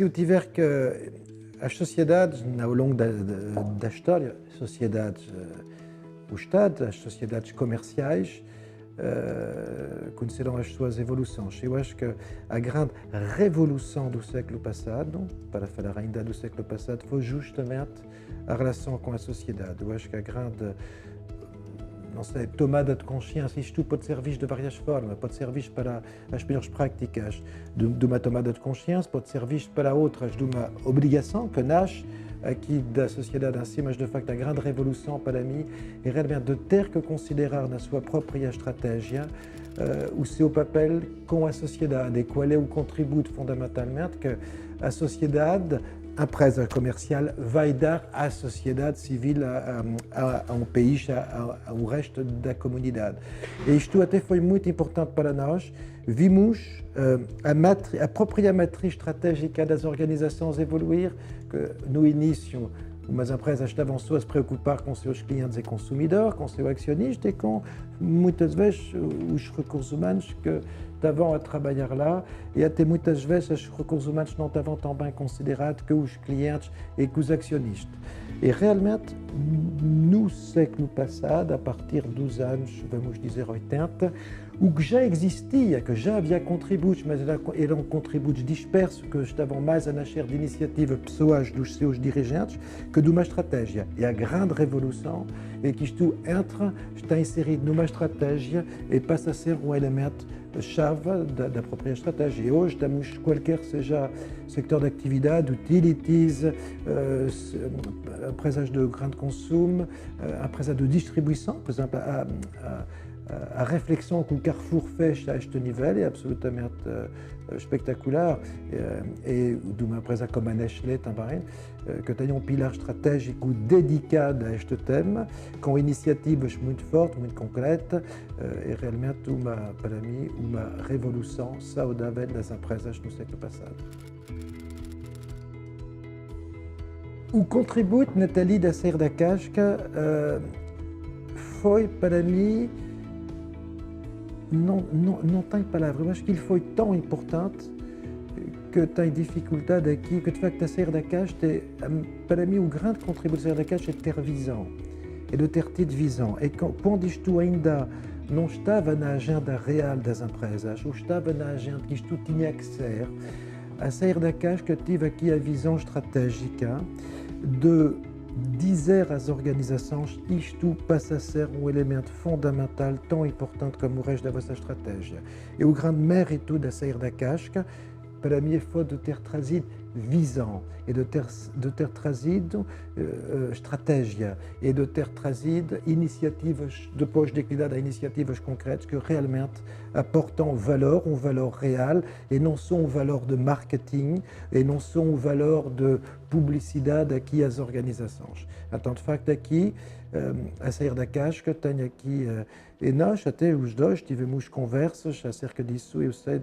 se eu tiver que as sociedades, ao longo da história, sociedades, o Estado, as sociedades comerciais, conheceram as suas evoluções. Eu acho que a grande revolução do século passado, para falar ainda do século passado, foi justamente a relação com a sociedade. Eu acho que a grande, não sei, tomada de consciência, isto pode ser visto de várias formas, pode ser visto para as melhores práticas de uma tomada de consciência, pode ser visto para outras de uma obrigação que nasce aqui da sociedade em si, mas de facto a grande revolução para mim é realmente de ter que considerar na sua própria estratégia o seu papel com a sociedade e qual é o contributo fundamentalmente que a sociedade, a empresa comercial, vai dar à sociedade civil, a um país, ao resto da comunidade. E isto até foi muito importante para nós. Vimos a própria matriz estratégica das organizações evoluir, que no início umas empresas estavam só a se preocupar com seus clientes e consumidores, com seus acionistas e com, muitas vezes, os recursos humanos que estavam a trabalhar lá, e até muitas vezes os recursos humanos não estavam tão bem considerados que os clientes e que os acionistas. E realmente, no século passado, a partir dos anos, vamos dizer, 80, o que já existia, que já havia contributos, mas eram contributos dispersos, que estavam mais a nascer de iniciativas pessoais dos seus dirigentes que de uma estratégia. E a grande revolução é que isto está inserido numa estratégia e passa a ser um elemento chave da própria estratégia. E hoje temos, qualquer seja sector de atividade, utilities, empresas de grande consumo, empresas de distribuição, por exemplo, a reflexão que o Carrefour fez a este nível é absolutamente espetacular, e de uma empresa como a Nestlé também, que tem um pilar estratégico dedicado a este tema, com iniciativas muito fortes, muito concretas, é realmente, para mim, uma revolução saudável das empresas no século passado. O contributo, Nathalie, da sair da casca foi, para mim, não tem palavra, mas que ele foi tão importante que tem dificuldade aqui, que de facto a sair da caixa, para mim o grande contributo de sair da caixa é de ter visão, é de ter tido visão. E quando isto ainda não estava na agenda real das empresas, ou estava na agenda que isto tinha que ser, a sair da caixa que tive aqui a visão estratégica de dizer às organizações isto passa a ser um elemento fundamental, tão importante como o resto da vossa estratégia. E o grande mérito da sair da casca, para mim, foi de ter trazido visão, e de ter trazido estratégia, e de ter trazido iniciativas, depois declinadas a iniciativas concretas que realmente aportam valor, um valor real, e não só um valor de marketing, e não só um valor de publicidade aqui às organizações. Então, de facto, aqui, a sair da casca, tenho aqui, e nós, até os dois, tivemos conversas acerca disso. Eu sei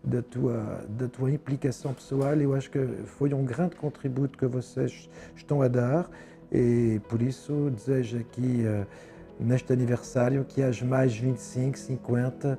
da tua implicação pessoal, eu acho que foi um grande contributo que vocês estão a dar, e por isso desejo aqui, neste aniversário, que haja mais 25, 50,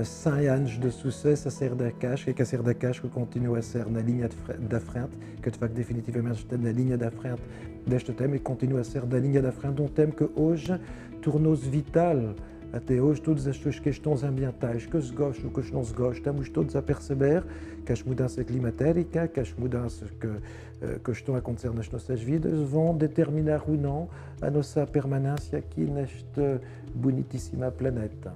100 anos de sucesso a sair da casca, e que a sair da casca continue a ser na linha da frente, que de facto definitivamente está na linha da frente deste tema, e continue a ser da linha da frente de um tema que hoje tornou-se vital. Até hoje, todas as suas questões ambientais, que se gostam ou que não se gostam, estamos todos a perceber que as mudanças climatéricas, que as mudanças que estão a acontecer nas nossas vidas vão determinar ou não a nossa permanência aqui neste bonitíssimo planeta.